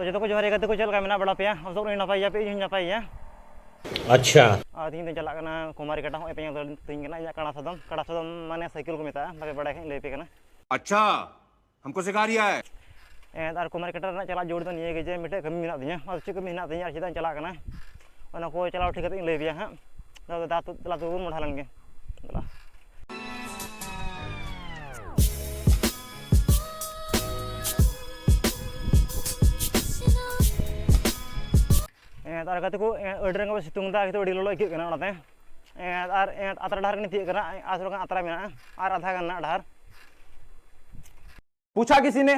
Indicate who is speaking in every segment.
Speaker 1: तो जो को जोहार गति को चल का मेना बड़ा पे हम सब नपाई पे इन नपाई है
Speaker 2: अच्छा
Speaker 1: तीन दिन चला कुमारी कटा पे तीन कड़ा सदम माने साइकिल को मेता बाकी बड़ा लई पे
Speaker 3: अच्छा हमको सिखा रिया है
Speaker 1: और कुमारी कटा चला जोड़ तो नहीं जे मिटे कमी मेना दिया और चे कमी मेना दिया चेदा चला को चलाव ठीक लई पे हाँ दा तला तो मोढ़ा लगे और गति को अड्रंग सितुंग दा अड़ी लोलो इकना आतरा डहार तीकना आसर आतरा में और आधा गना डहार
Speaker 4: पूछा किसी ने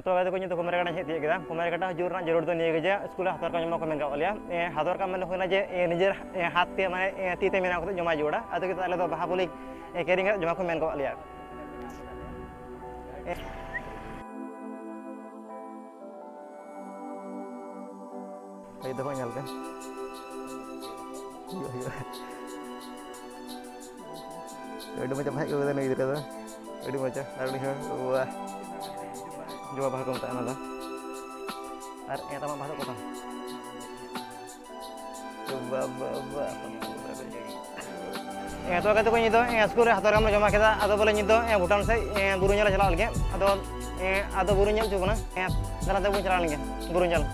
Speaker 1: तो गति को कुमारी कटा हे तीकदा कुमारी कटा हजूर जरूर तो नहीं गजे स्कूल हाथर का जमा को मेन लिया हाथर का मन होना जे निजर हाथ ते माने तीते मेना को जमा जोड़ा अतो के ताले तो बाहा बोली केरिंग जमा को मेन को लिया Ay, ito ko nyal ka. Udah macam hai udah nih gitu tuh. Udah macam lalu nih wah. Coba bahas kontak nada. Ar yang tamat bahas kontak. Coba. तो कहते कोई तो स्कूल हाथर काम जमा केदा अदो बोले नितो भूटान से बुरु ñal चला लगे अदो बुरु ñal चुकना दलाते बु चला लगे बुरु ñal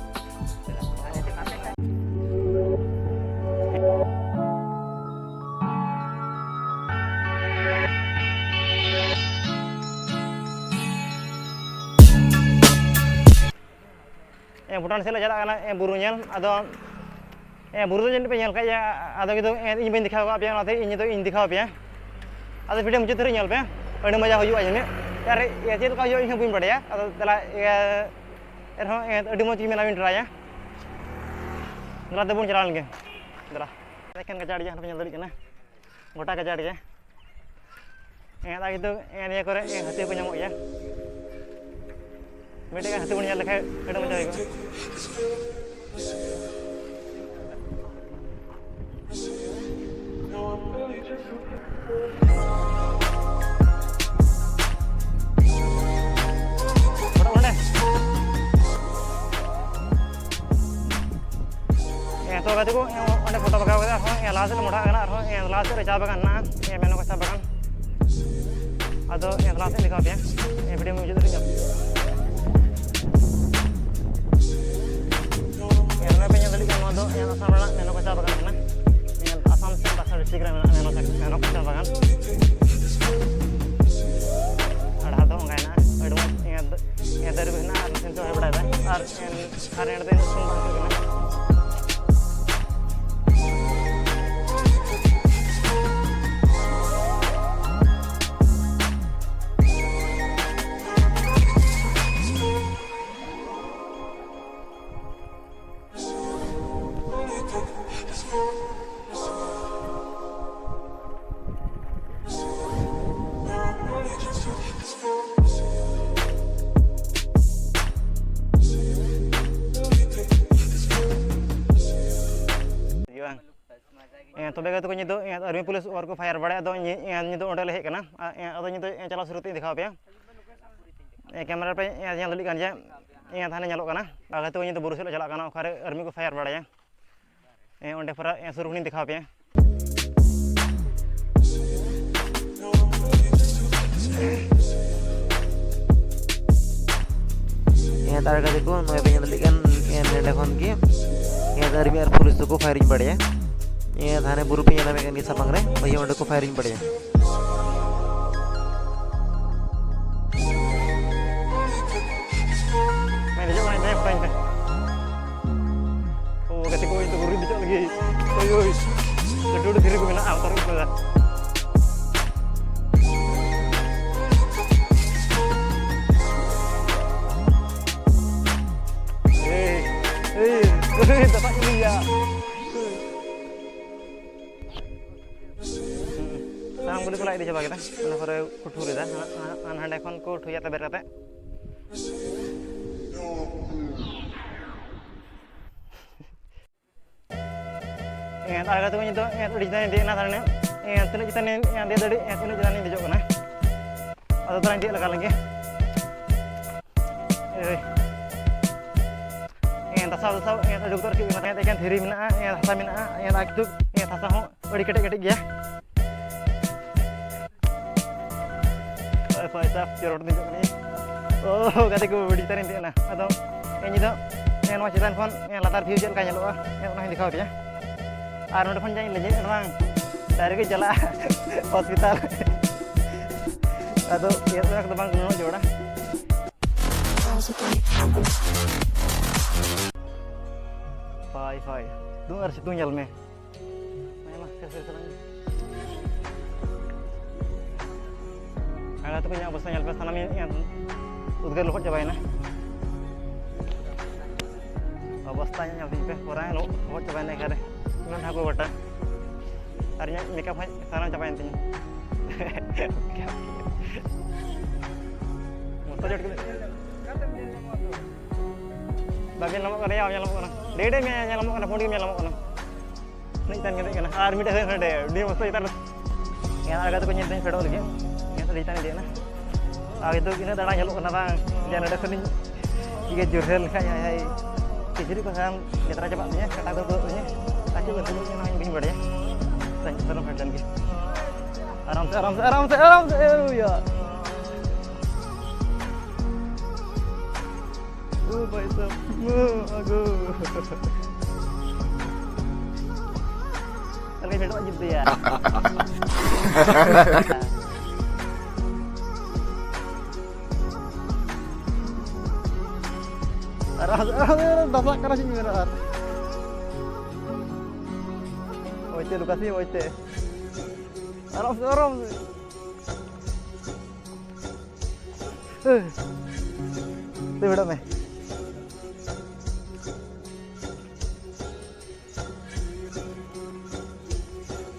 Speaker 1: भूटान से चला बुरु ñal अदो बुरु तो जन पे ñal का अदो तो इन बन दिखावा पे नाते इन तो इन दिखावा पे अदो वीडियो मुझे तेरे ñal पे अड़ी मजा हुआ जने यार ये चेल का यो इन बुन पड़या अदो तला एरहो अड़ी मज की मेना बिन ट्राया दलाते बुन चला लगे दला एखन कचाड़ी जहां पे ñal दड़ी कना गोटा कचाड़ी है दागी तो ये करे हाथी को ñamok ya मेटे का हाथी बुन ñal लेखाय अड़ी मजा होइगो तो कहते को अंडे फोटो बगा बगा हो लास्ट मोटा करना हो लास्ट रे चाबा करना ये मेनो को चाबा कर अदो लास्ट लिखा पे ये वीडियो में मुझे तो ये ना पे nyali kan do yang asam rana meनो को चाबा करना ये असम से bahasa disikra meनो को चाबा कर ada तो enggak ना अडो ये दर बिना सेंसो है बड़ा है और एंड दिन सुन करना तो बेगा तो नितो आर्मी पुलिस और को फायर बड़ा तो नितो ओडले हे कना अदो नितो चला सुरुती दिखाव पे कैमरा पे ñal दली कान जे थाने ñalo कना आगे तो नितो बुरु से चला कना ओखारे आर्मी को फायर बड़ा ओंडे फरा सुरुनी दिखाव पे तार का देखो नय पे ñal दली कान नेडे खन की आर्मी और पुलिस को फायरिंग बड़ा ये थाने बुरु पे ना मेकन की समंग रे भैया ओंडे को फायरिंग पड़े मैं जो मैं देख पाइन पे ओ कति को itu बुरु बिचो लगी ओय kedua diri को मेना आउटर ऊपर dapat ini ya sang boleh pula ini coba kita mana kore kuthuri dah hande kon ko thuya taber kate agak tu itu di sana di na sana tinu jitane dia dari tinu jitane dijok kana dalang dia lagi. Yang tasau yang dokter ki mata ikan thiri mina yang tasa mina yang aktuk yang tasa ho odi ketek-ketek ya. Pak Saf joror ni ni. Oh, kata ku budi tarin dia na. Atau yang itu yang wacitan phone yang latar view jel kanya lo yang orang dikau dia. Arun phone jangan lejek orang. Dari ke jala hospital. Atau ya sudah ketebang kuno jodoh. Fai. Dung harus itu nyel me. Memang kesel-keselan. Ada tuh punya bosnya nyel pas tanam yang udgar luhut cobain nah. Bos tanya nyel sih pe orang luhut cobain naik ada. Belum aku bota. Harinya makeup tanam cobain ting. Motor jod ke. Bagian lamuk kan ya, lamuk kan. Dede me lamuk kan, phone ke me lamuk kan. Naik tan ke kan. Army dah kan deh. Dia mesti itar. Yang agak tu penyedih pedal lagi. Yang tadi tan dia nah. Itu kena darah jaluk kena bang. Jangan ada seni. Jika jurhel kayak hai. Jadi pasang dia cepat punya, kata tu-tunya. Tapi betul yang nak bikin berdia. Tanya terus pedal lagi. Aram se ya. Baik sah. Aduh. Lagi pedok gitu ya. Aram dapat keras ini benar. Oite Lukasi oite. Aram. Tu bedok me.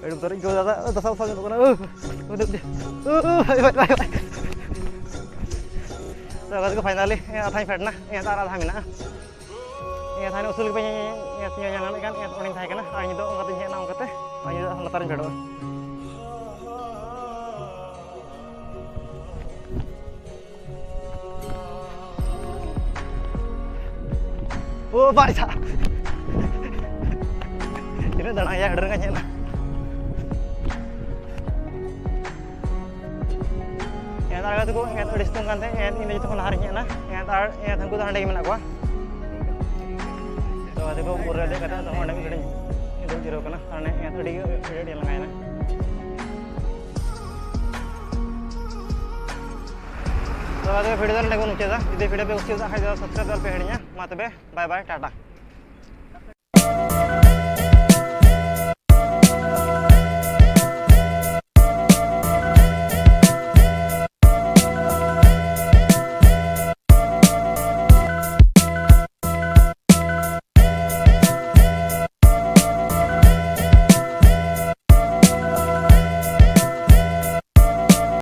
Speaker 1: Aduh, tarik kau dah tasau sangat kena. Udah dia. Baik. Dah kau finally, yang atas fed na, yang atas hamil na. Yang atas usul punya yang nyawa kan, yang orang saya kena. Hari itu orang katanya nak kata, hari itu orang tarik fed. Oh, baik sah. Ini dah nak ya, ada kan na. Yang tu ko yang udah setengah teh yang ini itu kan harinya nah yang tangku tahan lagi mana gua so ada ko pura deh kata tahu ada gede itu jero kana karena yang tadi dia langai nah so ada video dan lagi nucet dah video pe usi dah hai subscribe pe hadinya matabe bye bye tata.